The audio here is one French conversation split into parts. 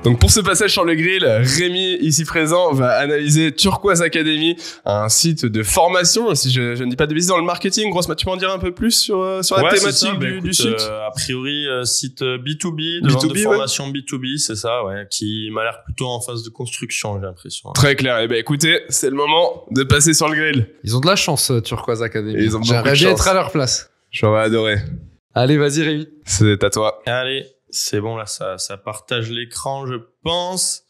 Donc pour ce passage sur le grill, Rémi, ici présent, va analyser Turquoise Academy, un site de formation, si je ne dis pas de bêtises, dans le marketing. Grosse, tu peux en dire un peu plus sur la thématique du site? A priori, site B2B, de vente de formation B2B, c'est ça, ouais, qui m'a l'air plutôt en phase de construction, j'ai l'impression. Très clair. Eh ben écoutez, c'est le moment de passer sur le grill. Ils ont de la chance, Turquoise Academy. Ils ont J'aimerais bien être à leur place. J'aurais adoré. Allez, vas-y Rémi. C'est à toi. Allez, c'est bon, là, ça partage l'écran, je pense.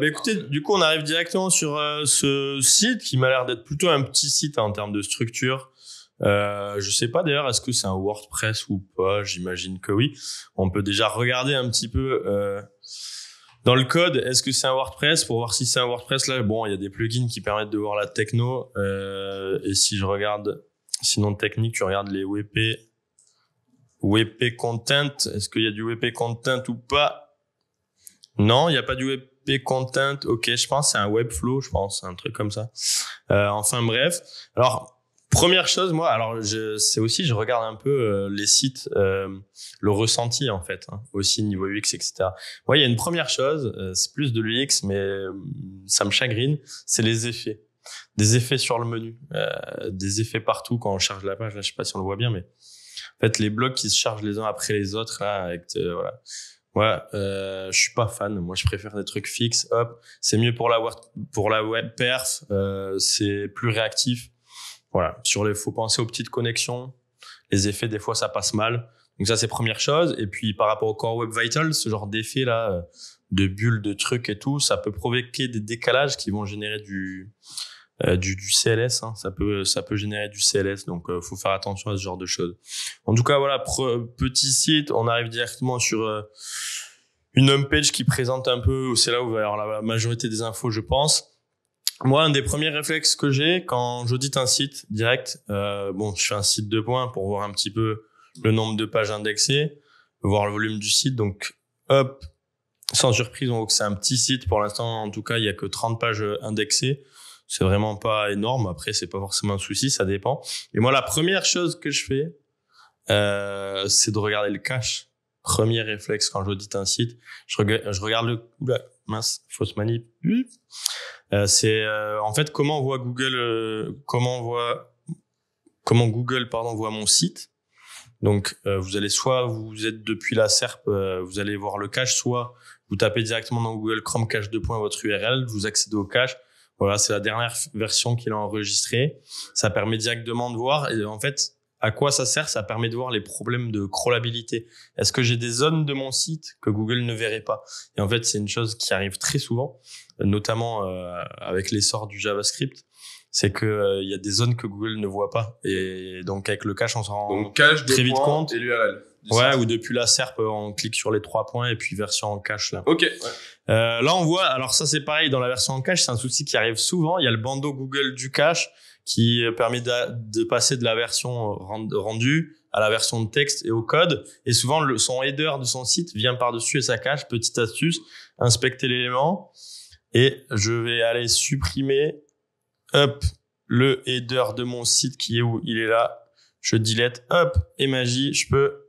Écoutez, du coup, on arrive directement sur ce site qui m'a l'air d'être plutôt un petit site en termes de structure. Je sais pas d'ailleurs, est-ce que c'est un WordPress ou pas? J'imagine que oui. On peut déjà regarder un petit peu dans le code. Est-ce que c'est un WordPress? Pour voir si c'est un WordPress, là, bon, il y a des plugins qui permettent de voir la techno. Et si je regarde, sinon technique, tu regardes les WP Content. Est-ce qu'il y a du WP Content ou pas? Non, il n'y a pas du WP Content. Ok, je pense que c'est un Webflow, je pense, un truc comme ça. Enfin bref. Alors, première chose, moi, c'est aussi, je regarde un peu les sites, le ressenti en fait, hein, aussi niveau UX, etc. Moi, il y a une première chose, c'est plus de l'UX, mais ça me chagrine, c'est les effets. Des effets sur le menu, des effets partout quand on charge la page. Là, je sais pas si on le voit bien, mais en fait, les blocs qui se chargent les uns après les autres, là, avec, voilà. Ouais, je suis pas fan. Moi, je préfère des trucs fixes. Hop, c'est mieux pour la web perf. C'est plus réactif. Voilà. Faut penser aux petites connexions. Les effets, des fois, ça passe mal. Donc ça, c'est première chose. Et puis, par rapport au Core Web Vitals, ce genre d'effet là, de bulles, de trucs et tout, ça peut provoquer des décalages qui vont générer du CLS, hein. Ça peut générer du CLS, donc faut faire attention à ce genre de choses. En tout cas, voilà, petit site, on arrive directement sur une homepage qui présente un peu, c'est là où il va y avoir la majorité des infos, je pense. Moi, un des premiers réflexes que j'ai quand j'audite un site direct, je fais un site de points pour voir un petit peu le nombre de pages indexées, voir le volume du site, donc hop, sans surprise, on voit que c'est un petit site pour l'instant. En tout cas, il y a que 30 pages indexées. C'est vraiment pas énorme. Après, c'est pas forcément un souci, ça dépend. Et moi, la première chose que je fais, c'est de regarder le cache. Premier réflexe quand j'audite un site, je regarde oula, mince, fausse manip. C'est en fait comment voit Google, comment Google voit mon site. Donc vous allez soit vous êtes depuis la SERP, vous allez voir le cache, soit vous tapez directement dans Google Chrome cache de points votre URL, vous accédez au cache. Voilà, c'est la dernière version qu'il a enregistrée. Ça permet directement de voir. Et en fait, à quoi ça sert? Ça permet de voir les problèmes de crawlabilité. Est-ce que j'ai des zones de mon site que Google ne verrait pas? Et en fait, c'est une chose qui arrive très souvent, notamment avec l'essor du JavaScript. C'est que il y a des zones que Google ne voit pas. Et donc, avec le cache, on s'en rend très vite compte. Et l'URL. Ouais, ou depuis la SERP, on clique sur les 3 points et puis version en cache, là. Ok. Ouais. Là, on voit, alors ça, c'est pareil, dans la version en cache, c'est un souci qui arrive souvent. Il y a le bandeau Google du cache qui permet de passer de la version rendue à la version de texte et au code. Et souvent, son header de son site vient par-dessus et sa cache. Petite astuce, inspecter l'élément. Et je vais aller supprimer, hop, le header de mon site qui est où? Il est là. Je delete, hop, et magie, je peux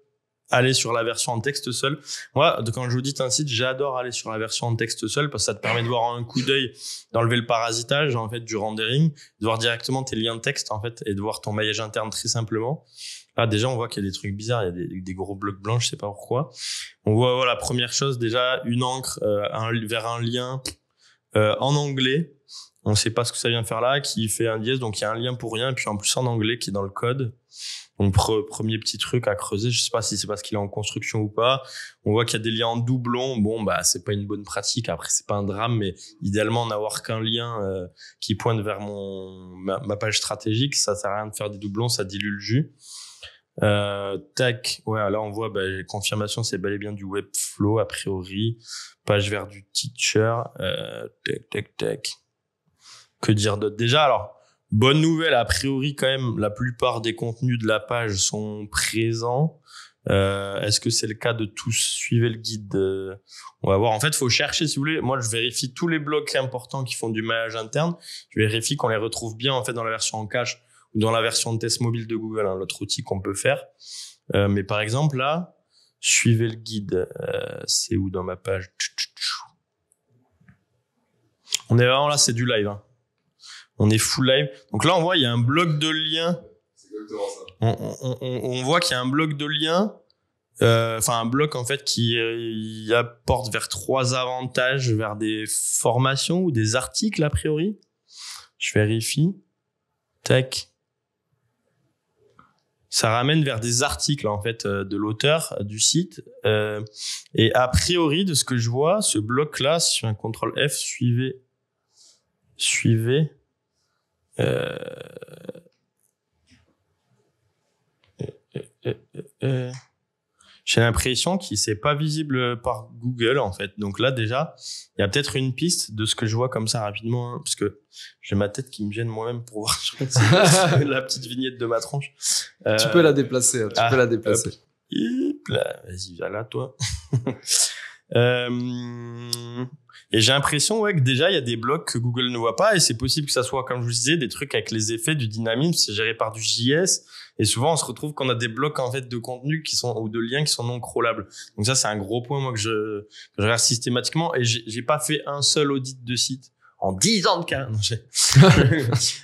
aller sur la version en texte seul. Moi, quand j'audite un site, j'adore aller sur la version en texte seul parce que ça te permet de voir un coup d'œil, d'enlever le parasitage, en fait, du rendering, de voir directement tes liens de texte, en fait, et de voir ton maillage interne très simplement. Là, déjà, on voit qu'il y a des trucs bizarres, il y a des gros blocs blancs, je sais pas pourquoi. On voit, voilà, première chose, déjà, une encre, vers un lien, en anglais. On sait pas ce que ça vient faire là, qui fait un dièse, donc il y a un lien pour rien, et puis en plus en anglais qui est dans le code. Donc premier petit truc à creuser, je sais pas si c'est parce qu'il est en construction ou pas. On voit qu'il y a des liens en doublon. Bon, bah c'est pas une bonne pratique. Après c'est pas un drame, mais idéalement n'avoir qu'un lien qui pointe vers ma page stratégique, ça sert à rien de faire des doublons, ça dilue le jus. Tac, ouais, là on voit confirmation, c'est bel et bien du Webflow a priori. Page vers du teacher. Tac. Que dire d'autre déjà? Alors bonne nouvelle, a priori quand même, la plupart des contenus de la page sont présents. Est-ce que c'est le cas de tous? Suivez le guide. On va voir. En fait, faut chercher, si vous voulez. Moi, je vérifie tous les blocs importants qui font du maillage interne. Je vérifie qu'on les retrouve bien, en fait, dans la version en cache ou dans la version de test mobile de Google, hein, l'autre outil qu'on peut faire. Mais par exemple, là, suivez le guide. C'est où dans ma page? On est vraiment là, c'est du live. Hein. On est full live. Donc là, on voit, il y a un bloc de liens. C'est exactement ça. On voit qu'il y a un bloc de liens. Enfin, un bloc, en fait, qui apporte vers 3 avantages, vers des formations ou des articles, a priori. Je vérifie. Tac. Ça ramène vers des articles, en fait, de l'auteur du site. Et a priori, de ce que je vois, ce bloc-là, sur un CTRL F, suivez. J'ai l'impression qu'il c'est pas visible par Google, en fait. Donc là, déjà, il y a peut-être une piste de ce que je vois comme ça rapidement, hein, parce que j'ai ma tête qui me gêne moi-même pour voir la petite vignette de ma tronche. Tu peux la déplacer. Tu peux la déplacer. Hop là, vas-y, viens là, toi. Et j'ai l'impression que déjà il y a des blocs que Google ne voit pas, et c'est possible que ça soit, comme je vous disais, des trucs avec les effets du dynamisme, c'est géré par du JS, et souvent on se retrouve qu'on a des blocs en fait de contenu ou de liens qui sont non crawlables. Donc ça, c'est un gros point moi que je regarde systématiquement, et j'ai pas fait un seul audit de site en 10 ans de carrière.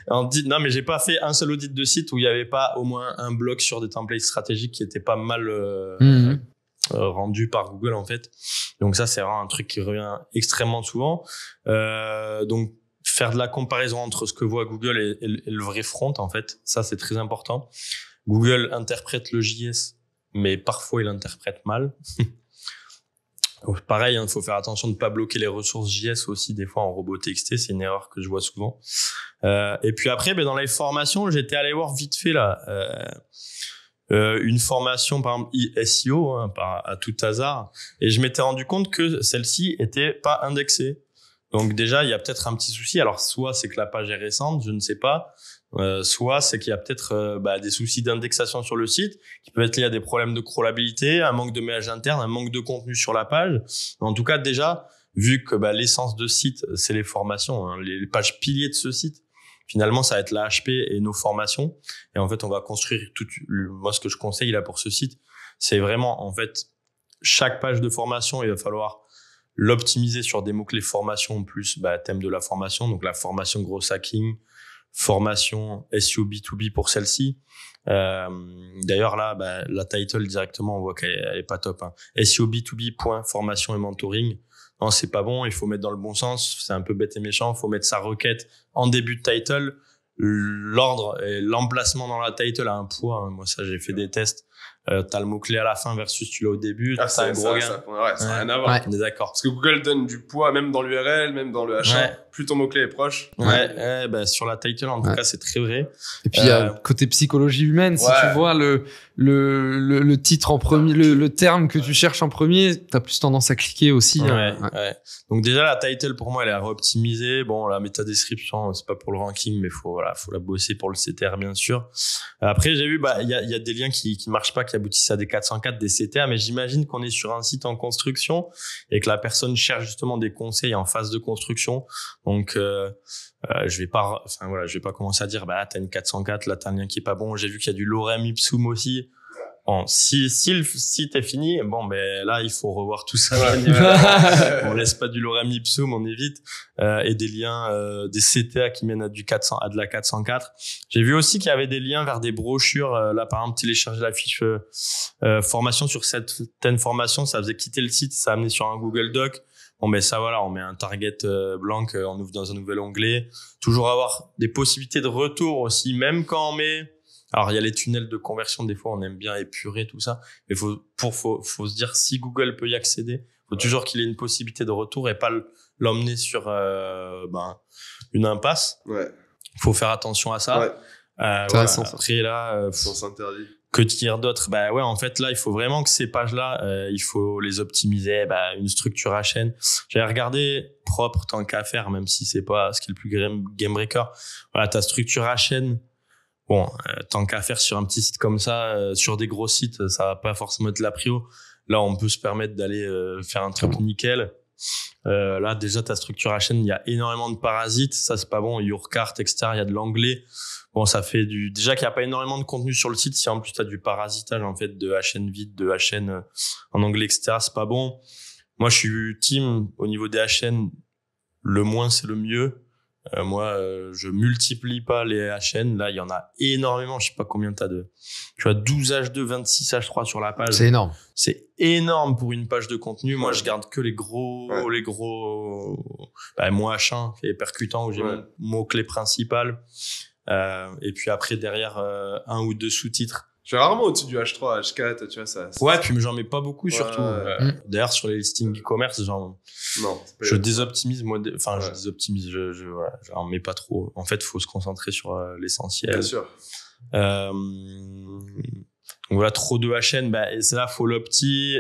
Non, mais j'ai pas fait un seul audit de site où il y avait pas au moins un bloc sur des templates stratégiques qui étaient pas mal rendu par Google, en fait. Donc ça, c'est vraiment un truc qui revient extrêmement souvent. Donc faire de la comparaison entre ce que voit Google et le vrai front, en fait, ça c'est très important. Google interprète le JS, mais parfois il interprète mal. Pareil, il faut faire attention de ne pas bloquer les ressources JS aussi, des fois en robot.txt, c'est une erreur que je vois souvent. Et puis après, dans les formations, j'étais allé voir vite fait là une formation par exemple SEO, hein, à tout hasard, et je m'étais rendu compte que celle-ci était pas indexée. Donc déjà, il y a peut-être un petit souci. Alors soit c'est que la page est récente, je ne sais pas. Soit c'est qu'il y a peut-être des soucis d'indexation sur le site qui peuvent être liés à des problèmes de crawlabilité, un manque de maillage interne, un manque de contenu sur la page. En tout cas, déjà, vu que l'essence de site, c'est les formations, hein, les pages piliers de ce site, finalement, ça va être la HP et nos formations. Et en fait, on va construire moi, ce que je conseille là pour ce site, c'est vraiment, en fait, chaque page de formation, il va falloir l'optimiser sur des mots-clés formation plus thème de la formation. Donc, la formation gros hacking, formation SEO B2B pour celle-ci. D'ailleurs, là, la title directement, on voit qu'elle est pas top, hein. SEO B2B, formation et mentoring. Non, c'est pas bon, il faut mettre dans le bon sens, c'est un peu bête et méchant, il faut mettre sa requête en début de title, l'ordre et l'emplacement dans la title a un poids, hein. Moi ça j'ai fait des tests, t'as le mot-clé à la fin versus tu l'as au début, c'est un gros gain. Ça n'a rien à voir. Ouais. On est d'accord. Parce que Google donne du poids même dans l'URL, même dans le H1, plus ton mot-clé est proche. Sur la title en tout cas c'est très vrai. Et puis il y a le côté psychologie humaine, si tu vois le titre en premier, le terme que tu cherches en premier, t'as plus tendance à cliquer aussi. Ouais. Donc déjà la title pour moi elle est à réoptimiser. Bon, la méta description c'est pas pour le ranking, mais faut la bosser pour le CTR bien sûr. Après j'ai vu il y a des liens qui marchent pas, qui aboutissent à des 404, des CTR, mais j'imagine qu'on est sur un site en construction et que la personne cherche justement des conseils en phase de construction. Donc je vais pas commencer à dire t'as une 404, là t'as un lien qui est pas bon. J'ai vu qu'il y a du lorem ipsum aussi. Bon, si le site est fini, là il faut revoir tout ça. On laisse pas du lorem ipsum, on évite, et des liens, des CTA qui mènent à de la 404. J'ai vu aussi qu'il y avait des liens vers des brochures. Là par exemple, télécharger la fiche formation sur certaines formations, ça faisait quitter le site, ça amenait sur un Google Doc. Ça voilà, on met un target blanc, on ouvre dans un nouvel onglet. Toujours avoir des possibilités de retour aussi, même quand on met. Alors il y a les tunnels de conversion, des fois on aime bien épurer tout ça, mais faut se dire si Google peut y accéder, faut toujours qu'il ait une possibilité de retour et pas l'emmener sur une impasse. Faut faire attention à ça. Après là, on s'interdit. Que dire d'autre? En fait là il faut vraiment que ces pages là il faut les optimiser, une structure à chaîne. J'avais regardé propre tant qu'à faire, même si c'est pas ce qui est le plus game breaker. Voilà, ta structure à chaîne. Bon, tant qu'à faire sur un petit site comme ça, sur des gros sites, ça va pas forcément être la prio. Là, on peut se permettre d'aller faire un truc nickel. Là, déjà, ta structure à chaîne, il y a énormément de parasites. Ça, c'est pas bon. Yourcart, etc. Il y a de l'anglais. Bon, ça fait déjà qu'il y a pas énormément de contenu sur le site. Si en plus t'as du parasitage, en fait, de HN vide, de HN en anglais, etc., c'est pas bon. Moi, je suis team au niveau des HN. le moins c'est le mieux. Moi, je multiplie pas les HN. Là, il y en a énormément. Je sais pas combien tu as 12 H2, 26 H3 sur la page. C'est énorme. C'est énorme pour une page de contenu. Moi, je garde que les gros, moi H1 qui est percutant où j'ai mon mot-clé principal. Et puis après, derrière, un ou deux sous-titres. Je vais rarement au-dessus du H3, H4, tu vois, ça. Ouais, puis j'en mets pas beaucoup, surtout. D'ailleurs, sur les listings e-commerce, je désoptimise, je désoptimise, j'en mets pas trop. En fait, faut se concentrer sur l'essentiel. Bien sûr. Donc voilà, trop de HN, et c'est là, faut l'opti,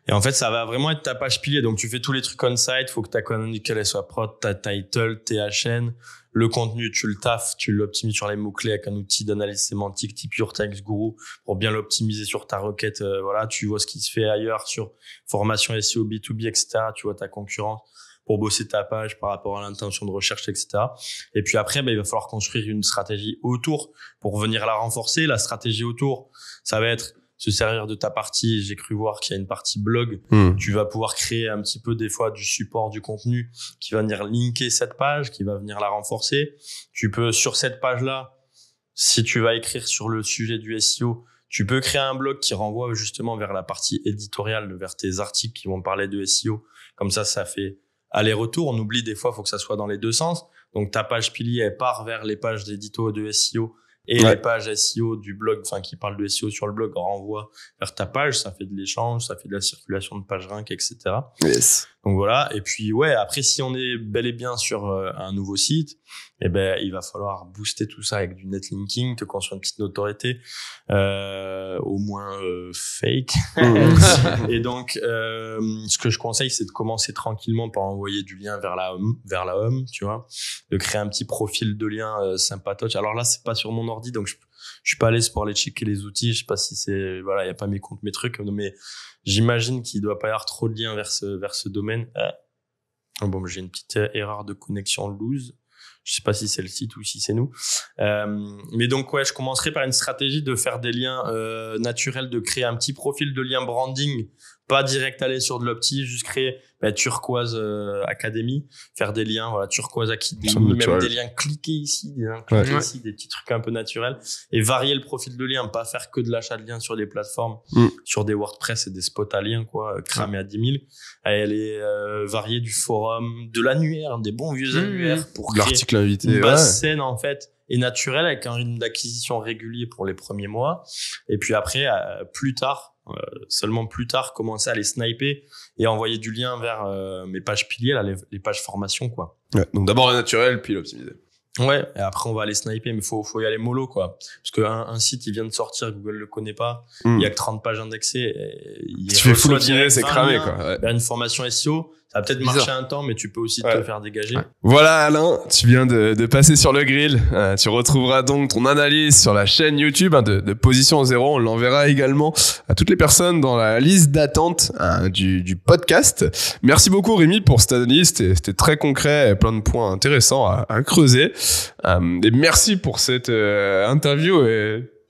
et en fait, ça va vraiment être ta page pilier. Donc, tu fais tous les trucs on-site, faut que ta canonical elle soit prod, ta title, tes HN. Le contenu, tu le taffes, tu l'optimises sur les mots-clés avec un outil d'analyse sémantique type Your Text Guru pour bien l'optimiser sur ta requête. Tu vois ce qui se fait ailleurs sur formation SEO B2B, etc. Tu vois ta concurrence pour bosser ta page par rapport à l'intention de recherche, etc. Et puis après, il va falloir construire une stratégie autour pour venir la renforcer. La stratégie autour, ça va être se servir de ta partie. J'ai cru voir qu'il y a une partie blog. Tu vas pouvoir créer un petit peu des fois du support, du contenu qui va venir linker cette page, qui va venir la renforcer. Tu peux, sur cette page-là, si tu vas écrire sur le sujet du SEO, tu peux créer un blog qui renvoie justement vers la partie éditoriale, vers tes articles qui vont parler de SEO. Comme ça fait aller-retour. On oublie des fois, faut que ça soit dans les deux sens. Donc ta page pilier, elle part vers les pages d'édito de SEO. Et les pages SEO du blog, qui parlent de SEO sur le blog, renvoient vers ta page. Ça fait de l'échange, ça fait de la circulation de PageRank, etc. Yes. Donc voilà. Et puis, après, si on est bel et bien sur un nouveau site, il va falloir booster tout ça avec du netlinking, te construire une petite notoriété, au moins fake. Et donc, ce que je conseille, c'est de commencer tranquillement par envoyer du lien vers la home, tu vois, de créer un petit profil de lien sympatoche. Alors là, c'est pas sur mon ordi, donc je suis pas à l'aise pour aller checker les outils. Je sais pas si il y a pas mes comptes, mes trucs, mais j'imagine qu'il doit pas y avoir trop de liens vers ce domaine. Bon, j'ai une petite erreur de connexion loose. Je sais pas si c'est le site ou si c'est nous. Mais donc, je commencerai par une stratégie de faire des liens naturels, de créer un petit profil de lien branding, pas direct aller sur de l'opti, juste créer Turquoise Academy, faire des liens, Turquoise Academy, même des liens cliqués ici, des petits trucs un peu naturels, et varier le profil de lien, pas faire que de l'achat de liens sur des plateformes, sur des WordPress et des spots à liens, cramés à 10 000. Elle est varier du forum, de l'annuaire, des bons vieux annuaires pour créer l'article invité, une base saine, en fait, et naturelle, avec un rythme d'acquisition régulier pour les premiers mois. Et puis après, seulement plus tard, commencer à les sniper et envoyer du lien vers mes pages piliers, là, les pages formation, quoi. Ouais, donc d'abord le naturel, puis l'optimiser. Ouais, et après on va aller sniper, mais faut y aller mollo, quoi. Parce que un site, il vient de sortir, Google le connaît pas, il y a que 30 pages indexées. Tu fais full optimiser, c'est cramé, quoi. Vers une formation SEO, ça va peut-être marcher un temps, mais tu peux aussi te faire dégager. Ouais. Voilà, Alain, tu viens de passer sur le grill. Tu retrouveras donc ton analyse sur la chaîne YouTube de Position Zéro. On l'enverra également à toutes les personnes dans la liste d'attente du podcast. Merci beaucoup, Rémi, pour cette analyse. C'était très concret, plein de points intéressants à creuser. Et merci pour cette interview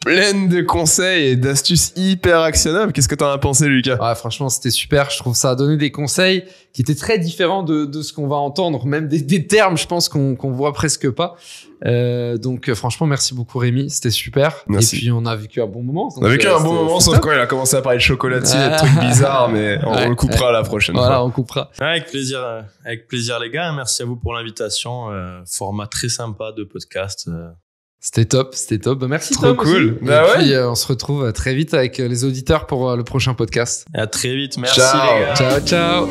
pleine de conseils et d'astuces hyper actionnables. Qu'est-ce que t'en as pensé, Lucas? Ouais, franchement, c'était super. Je trouve ça a donné des conseils qui étaient très différents de ce qu'on va entendre, même des termes, je pense qu'on voit presque pas. Donc franchement, merci beaucoup, Rémi, c'était super. Merci. Et puis on a vécu un bon moment. On a vécu un bon moment, sauf quand il a commencé à parler de chocolatier et de trucs bizarres, mais on le coupera la prochaine fois. Voilà, on coupera. Avec plaisir les gars. Merci à vous pour l'invitation. Format très sympa de podcast. C'était top. Bah, merci. Trop Tom cool. Aussi. Et puis on se retrouve très vite avec les auditeurs pour le prochain podcast. À très vite. Merci ciao. les gars. Ciao.